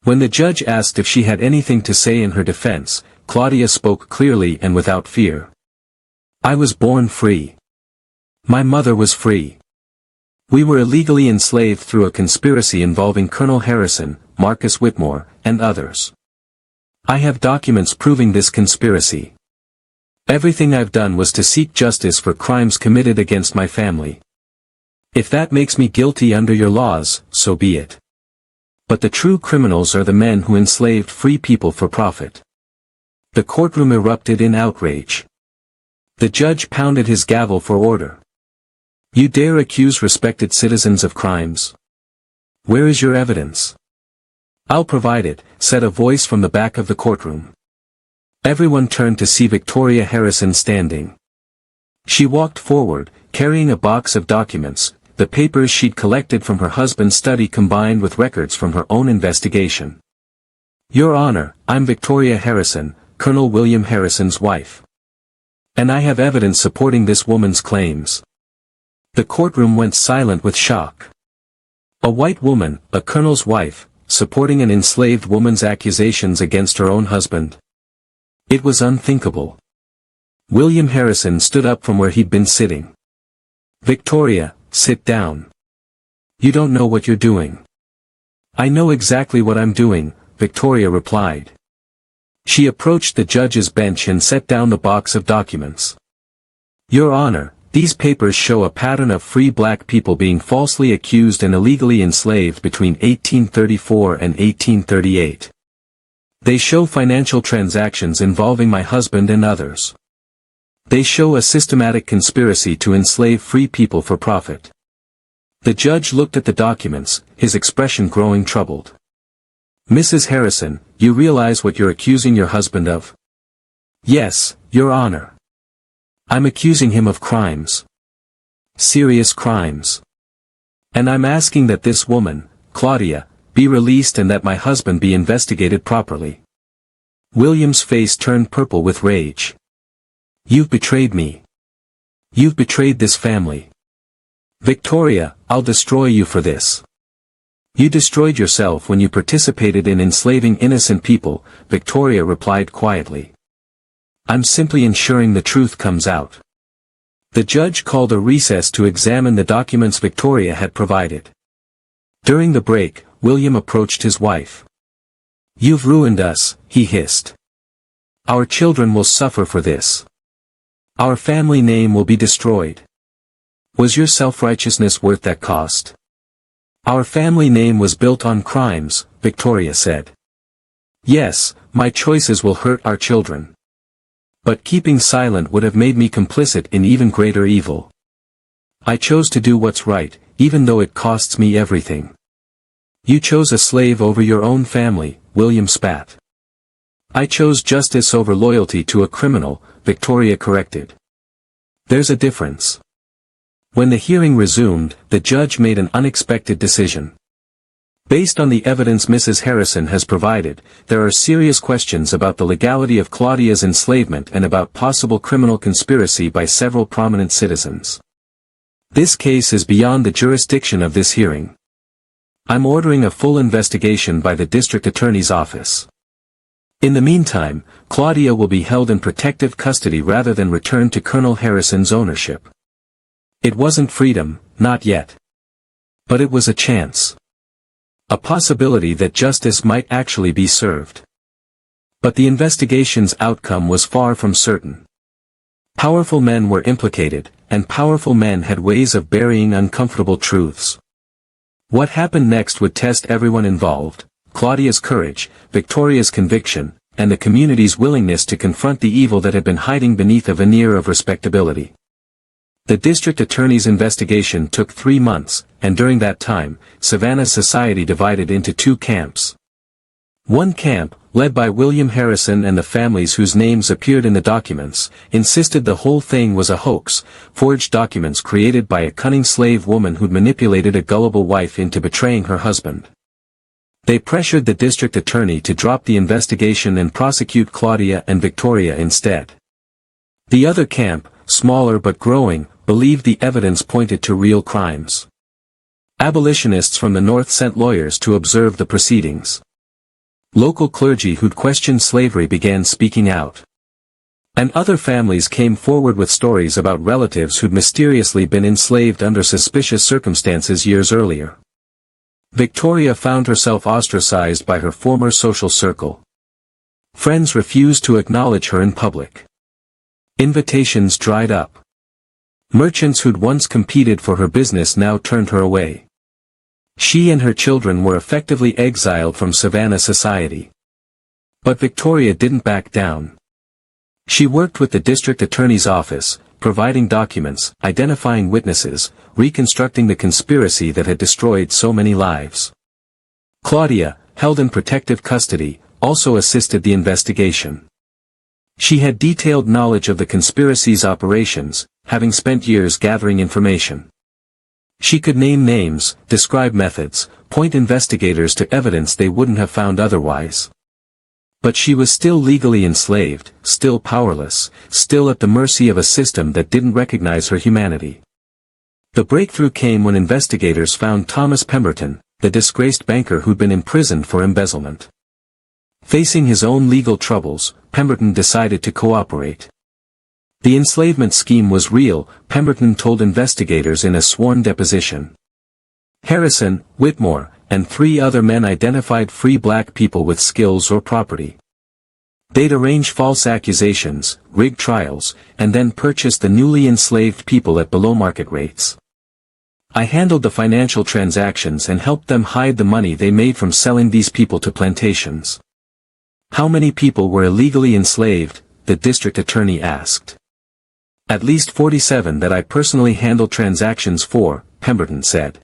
When the judge asked if she had anything to say in her defense, Claudia spoke clearly and without fear. "I was born free. My mother was free. We were illegally enslaved through a conspiracy involving Colonel Harrison, Marcus Whitmore, and others. I have documents proving this conspiracy. Everything I've done was to seek justice for crimes committed against my family. If that makes me guilty under your laws, so be it. But the true criminals are the men who enslaved free people for profit." The courtroom erupted in outrage. The judge pounded his gavel for order. "You dare accuse respected citizens of crimes? Where is your evidence?" "I'll provide it," said a voice from the back of the courtroom. Everyone turned to see Victoria Harrison standing. She walked forward, carrying a box of documents, the papers she'd collected from her husband's study combined with records from her own investigation. "Your Honor, I'm Victoria Harrison, Colonel William Harrison's wife. And I have evidence supporting this woman's claims." The courtroom went silent with shock. A white woman, a colonel's wife, supporting an enslaved woman's accusations against her own husband. It was unthinkable. William Harrison stood up from where he'd been sitting. "Victoria, sit down. You don't know what you're doing." "I know exactly what I'm doing," Victoria replied. She approached the judge's bench and set down the box of documents. "Your Honor, these papers show a pattern of free black people being falsely accused and illegally enslaved between 1834 and 1838. They show financial transactions involving my husband and others. They show a systematic conspiracy to enslave free people for profit." The judge looked at the documents, his expression growing troubled. "Mrs. Harrison, you realize what you're accusing your husband of?" "Yes, Your Honor. I'm accusing him of crimes. Serious crimes. And I'm asking that this woman, Claudia, be released and that my husband be investigated properly." William's face turned purple with rage. "You've betrayed me. You've betrayed this family. Victoria, I'll destroy you for this. You destroyed yourself when you participated in enslaving innocent people," Victoria replied quietly. "I'm simply ensuring the truth comes out." The judge called a recess to examine the documents Victoria had provided. During the break, William approached his wife. "You've ruined us," he hissed. "Our children will suffer for this. Our family name will be destroyed. Was your self-righteousness worth that cost?" "Our family name was built on crimes," Victoria said. "Yes, my choices will hurt our children. But keeping silent would have made me complicit in even greater evil. I chose to do what's right, even though it costs me everything." "You chose a slave over your own family," William spat. "I chose justice over loyalty to a criminal," Victoria corrected. "There's a difference." When the hearing resumed, the judge made an unexpected decision. Based on the evidence Mrs. Harrison has provided, there are serious questions about the legality of Claudia's enslavement and about possible criminal conspiracy by several prominent citizens. This case is beyond the jurisdiction of this hearing. I'm ordering a full investigation by the district attorney's office. In the meantime, Claudia will be held in protective custody rather than returned to Colonel Harrison's ownership. It wasn't freedom, not yet. But it was a chance. A possibility that justice might actually be served. But the investigation's outcome was far from certain. Powerful men were implicated, and powerful men had ways of burying uncomfortable truths. What happened next would test everyone involved: Claudia's courage, Victoria's conviction, and the community's willingness to confront the evil that had been hiding beneath a veneer of respectability. The district attorney's investigation took 3 months, and during that time, Savannah's society divided into 2 camps. One camp, led by William Harrison and the families whose names appeared in the documents, insisted the whole thing was a hoax, forged documents created by a cunning slave woman who'd manipulated a gullible wife into betraying her husband. They pressured the district attorney to drop the investigation and prosecute Claudia and Victoria instead. The other camp, smaller but growing, believed the evidence pointed to real crimes. Abolitionists from the North sent lawyers to observe the proceedings. Local clergy who'd questioned slavery began speaking out. And other families came forward with stories about relatives who'd mysteriously been enslaved under suspicious circumstances years earlier. Victoria found herself ostracized by her former social circle. Friends refused to acknowledge her in public. Invitations dried up. Merchants who'd once competed for her business now turned her away. She and her children were effectively exiled from Savannah society. But Victoria didn't back down. She worked with the district attorney's office, providing documents, identifying witnesses, reconstructing the conspiracy that had destroyed so many lives. Claudia, held in protective custody, also assisted the investigation. She had detailed knowledge of the conspiracy's operations, having spent years gathering information. She could name names, describe methods, point investigators to evidence they wouldn't have found otherwise. But she was still legally enslaved, still powerless, still at the mercy of a system that didn't recognize her humanity. The breakthrough came when investigators found Thomas Pemberton, the disgraced banker who'd been imprisoned for embezzlement. Facing his own legal troubles, Pemberton decided to cooperate. The enslavement scheme was real, Pemberton told investigators in a sworn deposition. Harrison, Whitmore, and 3 other men identified free black people with skills or property. They'd arrange false accusations, rig trials, and then purchase the newly enslaved people at below-market rates. I handled the financial transactions and helped them hide the money they made from selling these people to plantations. How many people were illegally enslaved? The district attorney asked. At least 47 that I personally handled transactions for, Pemberton said.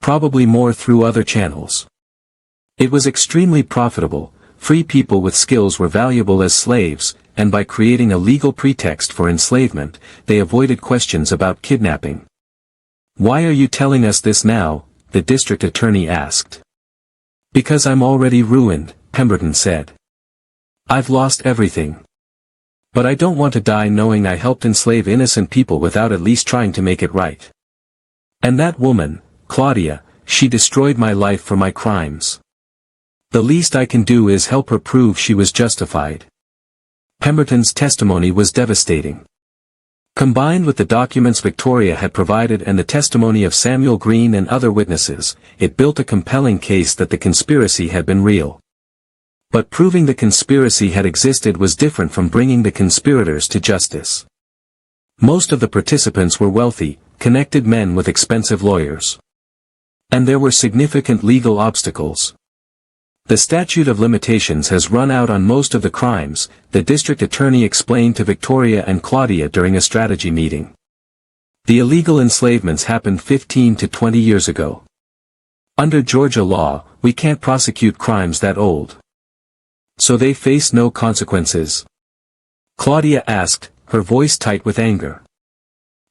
Probably more through other channels. It was extremely profitable. Free people with skills were valuable as slaves, and by creating a legal pretext for enslavement, they avoided questions about kidnapping. Why are you telling us this now? The district attorney asked. Because I'm already ruined, Pemberton said. I've lost everything. But I don't want to die knowing I helped enslave innocent people without at least trying to make it right. And that woman, Claudia, she destroyed my life for my crimes. The least I can do is help her prove she was justified. Pemberton's testimony was devastating. Combined with the documents Victoria had provided and the testimony of Samuel Green and other witnesses, it built a compelling case that the conspiracy had been real. But proving the conspiracy had existed was different from bringing the conspirators to justice. Most of the participants were wealthy, connected men with expensive lawyers. And there were significant legal obstacles. The statute of limitations has run out on most of the crimes, the district attorney explained to Victoria and Claudia during a strategy meeting. The illegal enslavements happened 15 to 20 years ago. Under Georgia law, we can't prosecute crimes that old. So they face no consequences? Claudia asked, her voice tight with anger.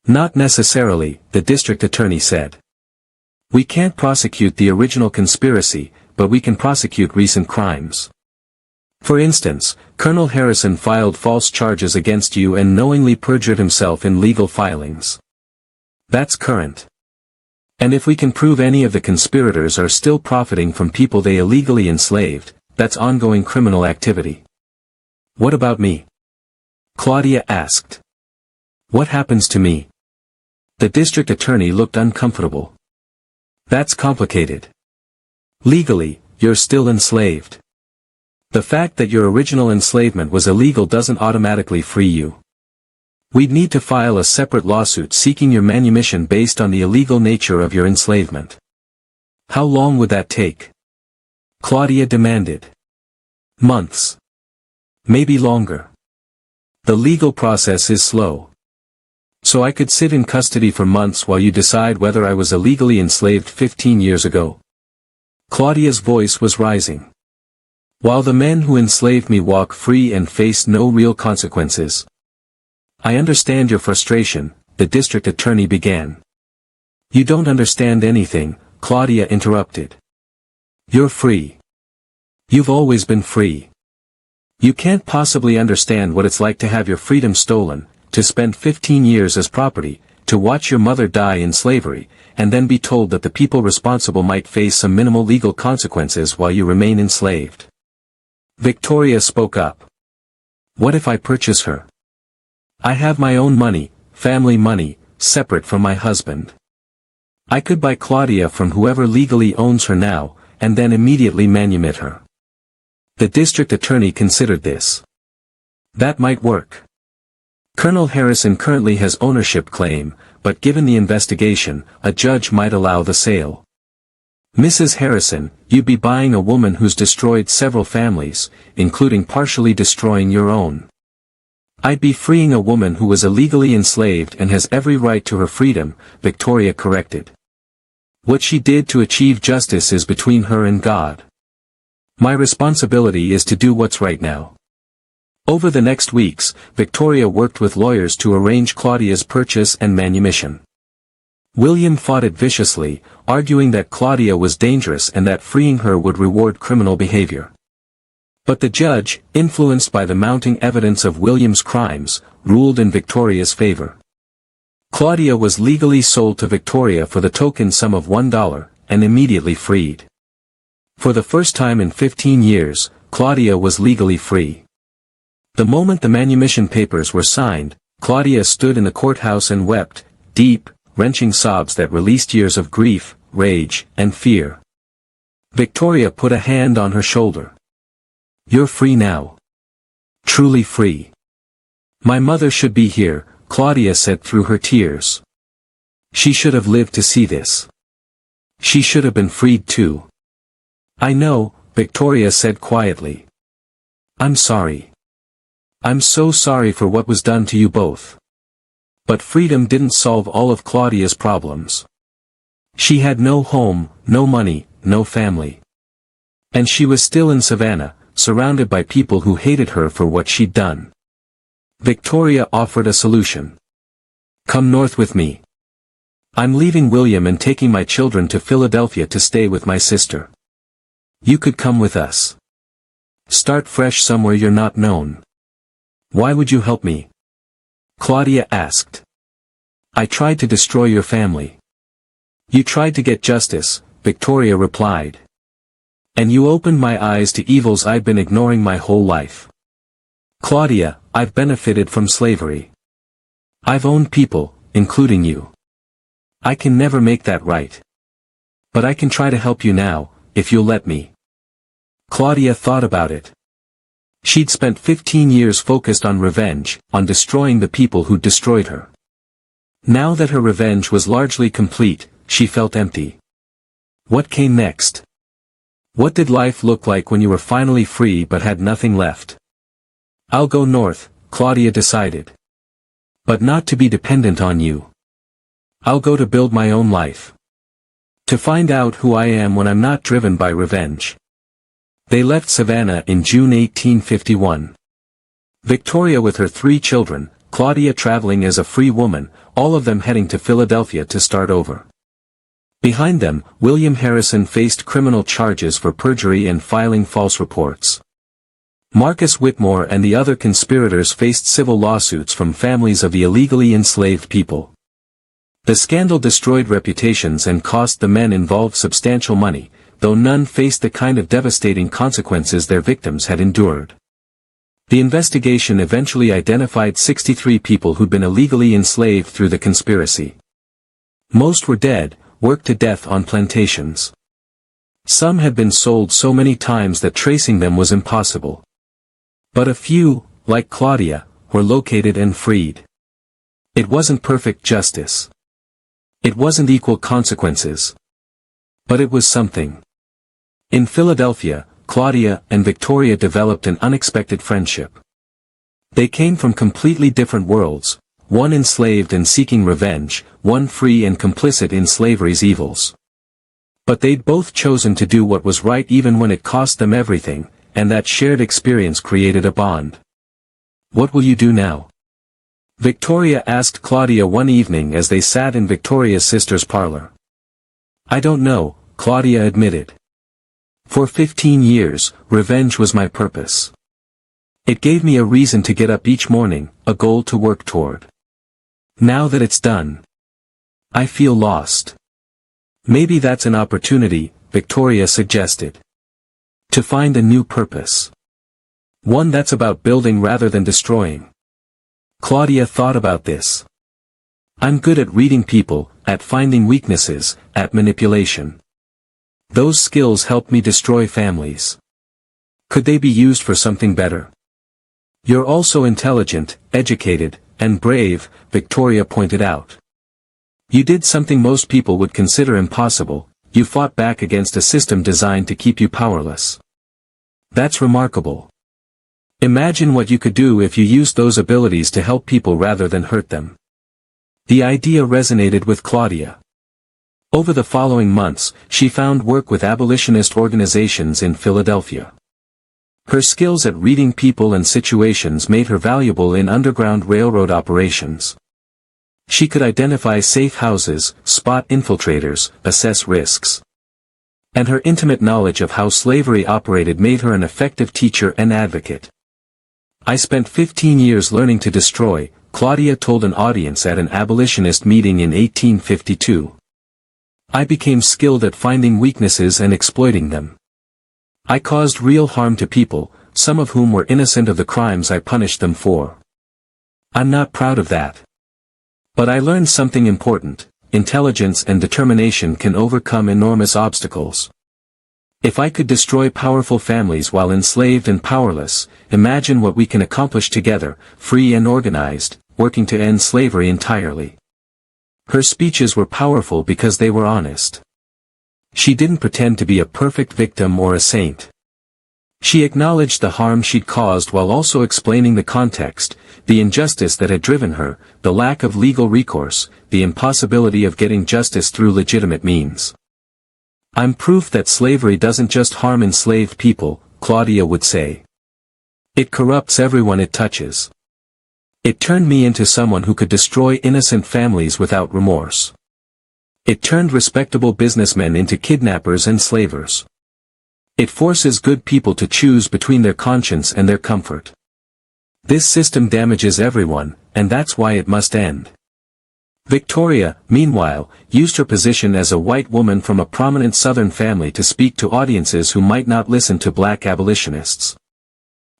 Not necessarily, the district attorney said. We can't prosecute the original conspiracy, but we can prosecute recent crimes. For instance, Colonel Harrison filed false charges against you and knowingly perjured himself in legal filings. That's current. And if we can prove any of the conspirators are still profiting from people they illegally enslaved, that's ongoing criminal activity. What about me? Claudia asked. What happens to me? The district attorney looked uncomfortable. That's complicated. Legally, you're still enslaved. The fact that your original enslavement was illegal doesn't automatically free you. We'd need to file a separate lawsuit seeking your manumission based on the illegal nature of your enslavement. How long would that take? Claudia demanded. Months. Maybe longer. The legal process is slow. So I could sit in custody for months while you decide whether I was illegally enslaved 15 years ago. Claudia's voice was rising. While the men who enslaved me walk free and face no real consequences. I understand your frustration, the district attorney began. You don't understand anything, Claudia interrupted. You're free. You've always been free. You can't possibly understand what it's like to have your freedom stolen, to spend 15 years as property, to watch your mother die in slavery, and then be told that the people responsible might face some minimal legal consequences while you remain enslaved. Victoria spoke up. What if I purchase her? I have my own money, family money, separate from my husband. I could buy Claudia from whoever legally owns her now, and then immediately manumit her. The district attorney considered this. That might work. Colonel Harrison currently has ownership claim, but given the investigation, a judge might allow the sale. Mrs. Harrison, you'd be buying a woman who's destroyed several families, including partially destroying your own. I'd be freeing a woman who was illegally enslaved and has every right to her freedom, Victoria corrected. What she did to achieve justice is between her and God. My responsibility is to do what's right now. Over the next weeks, Victoria worked with lawyers to arrange Claudia's purchase and manumission. William fought it viciously, arguing that Claudia was dangerous and that freeing her would reward criminal behavior. But the judge, influenced by the mounting evidence of William's crimes, ruled in Victoria's favor. Claudia was legally sold to Victoria for the token sum of $1, and immediately freed. For the first time in 15 years, Claudia was legally free. The moment the manumission papers were signed, Claudia stood in the courthouse and wept, deep, wrenching sobs that released years of grief, rage, and fear. Victoria put a hand on her shoulder. You're free now. Truly free. My mother should be here, Claudia said through her tears. She should have lived to see this. She should have been freed too. I know, Victoria said quietly. I'm sorry. I'm so sorry for what was done to you both. But freedom didn't solve all of Claudia's problems. She had no home, no money, no family. And she was still in Savannah, surrounded by people who hated her for what she'd done. Victoria offered a solution. Come north with me. I'm leaving William and taking my children to Philadelphia to stay with my sister. You could come with us. Start fresh somewhere you're not known. Why would you help me? Claudia asked. I tried to destroy your family. You tried to get justice, Victoria replied. And you opened my eyes to evils I've been ignoring my whole life. Claudia, I've benefited from slavery. I've owned people, including you. I can never make that right. But I can try to help you now, if you'll let me. Claudia thought about it. She'd spent 15 years focused on revenge, on destroying the people who'd destroyed her. Now that her revenge was largely complete, she felt empty. What came next? What did life look like when you were finally free but had nothing left? I'll go north, Claudia decided. But not to be dependent on you. I'll go to build my own life. To find out who I am when I'm not driven by revenge. They left Savannah in June 1851. Victoria with her 3 children, Claudia traveling as a free woman, all of them heading to Philadelphia to start over. Behind them, William Harrison faced criminal charges for perjury and filing false reports. Marcus Whitmore and the other conspirators faced civil lawsuits from families of the illegally enslaved people. The scandal destroyed reputations and cost the men involved substantial money, though none faced the kind of devastating consequences their victims had endured. The investigation eventually identified 63 people who'd been illegally enslaved through the conspiracy. Most were dead, worked to death on plantations. Some had been sold so many times that tracing them was impossible. But a few, like Claudia, were located and freed. It wasn't perfect justice. It wasn't equal consequences. But it was something. In Philadelphia, Claudia and Victoria developed an unexpected friendship. They came from completely different worlds, one enslaved and seeking revenge, one free and complicit in slavery's evils. But they'd both chosen to do what was right even when it cost them everything, and that shared experience created a bond. "What will you do now?" Victoria asked Claudia one evening as they sat in Victoria's sister's parlor. "I don't know," Claudia admitted. "For 15 years, revenge was my purpose. It gave me a reason to get up each morning, a goal to work toward. Now that it's done, I feel lost." "Maybe that's an opportunity," Victoria suggested. "To find a new purpose. One that's about building rather than destroying." Claudia thought about this. "I'm good at reading people, at finding weaknesses, at manipulation. Those skills help me destroy families. Could they be used for something better?" "You're also intelligent, educated, and brave," Victoria pointed out. "You did something most people would consider impossible, you fought back against a system designed to keep you powerless. That's remarkable. Imagine what you could do if you used those abilities to help people rather than hurt them." The idea resonated with Claudia. Over the following months, she found work with abolitionist organizations in Philadelphia. Her skills at reading people and situations made her valuable in Underground Railroad operations. She could identify safe houses, spot infiltrators, assess risks. And her intimate knowledge of how slavery operated made her an effective teacher and advocate. "I spent 15 years learning to destroy," Claudia told an audience at an abolitionist meeting in 1852. "I became skilled at finding weaknesses and exploiting them. I caused real harm to people, some of whom were innocent of the crimes I punished them for. I'm not proud of that. But I learned something important: intelligence and determination can overcome enormous obstacles. If I could destroy powerful families while enslaved and powerless, imagine what we can accomplish together, free and organized, working to end slavery entirely." Her speeches were powerful because they were honest. She didn't pretend to be a perfect victim or a saint. She acknowledged the harm she'd caused while also explaining the context, the injustice that had driven her, the lack of legal recourse, the impossibility of getting justice through legitimate means. "I'm proof that slavery doesn't just harm enslaved people," Claudia would say. "It corrupts everyone it touches. It turned me into someone who could destroy innocent families without remorse. It turned respectable businessmen into kidnappers and slavers. It forces good people to choose between their conscience and their comfort. This system damages everyone, and that's why it must end." Victoria, meanwhile, used her position as a white woman from a prominent Southern family to speak to audiences who might not listen to black abolitionists.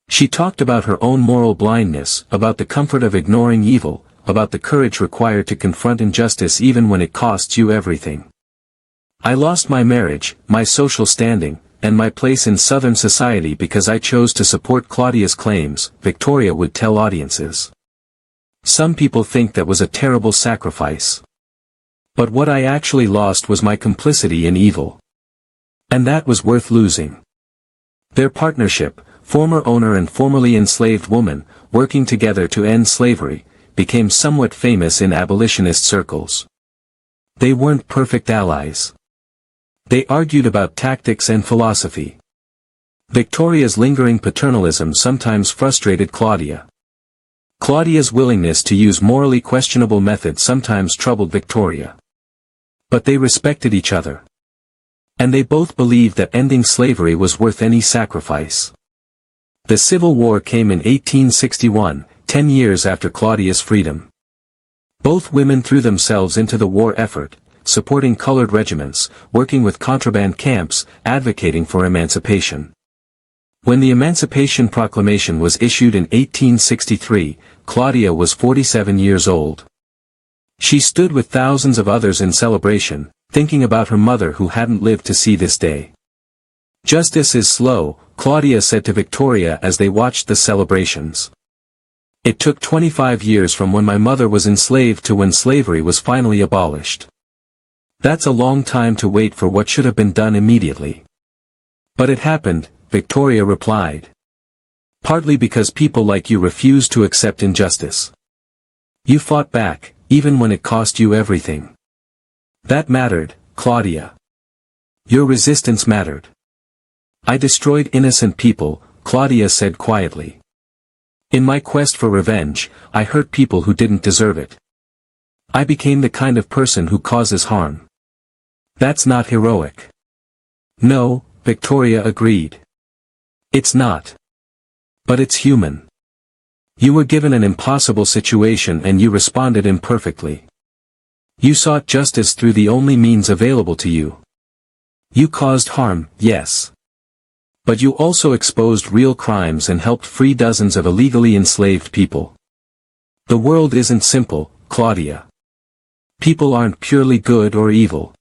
She talked about her own moral blindness, about the comfort of ignoring evil, about the courage required to confront injustice even when it costs you everything. "I lost my marriage, my social standing, and my place in Southern society because I chose to support Claudia's claims," Victoria would tell audiences. "Some people think that was a terrible sacrifice. But what I actually lost was my complicity in evil. And that was worth losing." Their partnership, former owner and formerly enslaved woman, working together to end slavery, became somewhat famous in abolitionist circles. They weren't perfect allies. They argued about tactics and philosophy. Victoria's lingering paternalism sometimes frustrated Claudia. Claudia's willingness to use morally questionable methods sometimes troubled Victoria. But they respected each other. And they both believed that ending slavery was worth any sacrifice. The Civil War came in 1861, 10 years after Claudia's freedom. Both women threw themselves into the war effort, supporting colored regiments, working with contraband camps, advocating for emancipation. When the Emancipation Proclamation was issued in 1863, Claudia was 47 years old. She stood with thousands of others in celebration, thinking about her mother who hadn't lived to see this day. "Justice is slow," Claudia said to Victoria as they watched the celebrations. "It took 25 years from when my mother was enslaved to when slavery was finally abolished. That's a long time to wait for what should have been done immediately." "But it happened," Victoria replied. "Partly because people like you refused to accept injustice. You fought back, even when it cost you everything. That mattered, Claudia. Your resistance mattered." "I destroyed innocent people," Claudia said quietly. "In my quest for revenge, I hurt people who didn't deserve it. I became the kind of person who causes harm. That's not heroic." "No," Victoria agreed. "It's not. But it's human. You were given an impossible situation and you responded imperfectly. You sought justice through the only means available to you. You caused harm, yes. But you also exposed real crimes and helped free dozens of illegally enslaved people. The world isn't simple, Claudia. People aren't purely good or evil.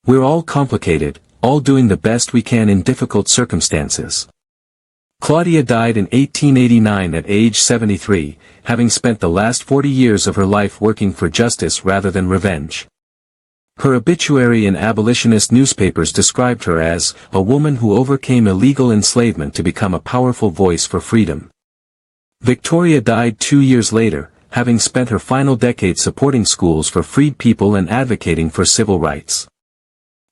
We're all complicated, all doing the best we can in difficult circumstances." Claudia died in 1889 at age 73, having spent the last 40 years of her life working for justice rather than revenge. Her obituary in abolitionist newspapers described her as a woman who overcame illegal enslavement to become a powerful voice for freedom. Victoria died 2 years later, having spent her final decade supporting schools for freed people and advocating for civil rights.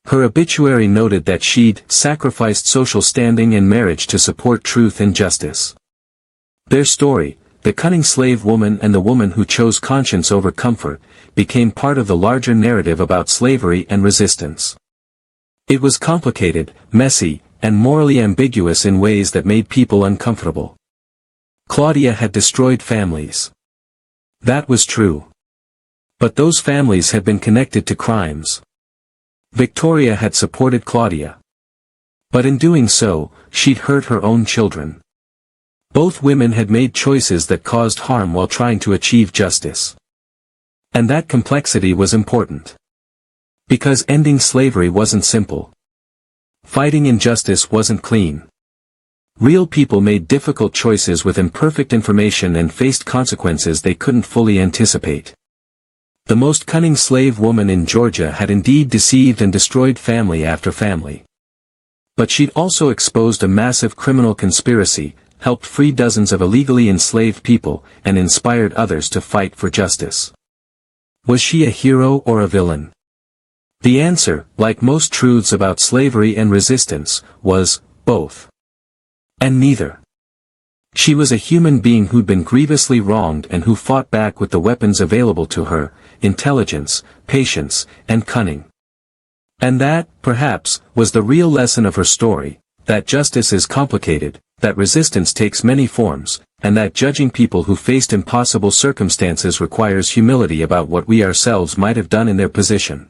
Her obituary noted that she'd sacrificed social standing and marriage to support truth and justice. Their story, the cunning slave woman and the woman who chose conscience over comfort, became part of the larger narrative about slavery and resistance. It was complicated, messy, and morally ambiguous in ways that made people uncomfortable. Claudia had destroyed families. That was true. But those families had been connected to crimes. Victoria had supported Claudia. But in doing so, she'd hurt her own children. Both women had made choices that caused harm while trying to achieve justice. And that complexity was important. Because ending slavery wasn't simple. Fighting injustice wasn't clean. Real people made difficult choices with imperfect information and faced consequences they couldn't fully anticipate. The most cunning slave woman in Georgia had indeed deceived and destroyed family after family. But she'd also exposed a massive criminal conspiracy, helped free dozens of illegally enslaved people, and inspired others to fight for justice. Was she a hero or a villain? The answer, like most truths about slavery and resistance, was both. And neither. She was a human being who'd been grievously wronged and who fought back with the weapons available to her, intelligence, patience, and cunning. And that, perhaps, was the real lesson of her story, that justice is complicated, that resistance takes many forms, and that judging people who faced impossible circumstances requires humility about what we ourselves might have done in their position.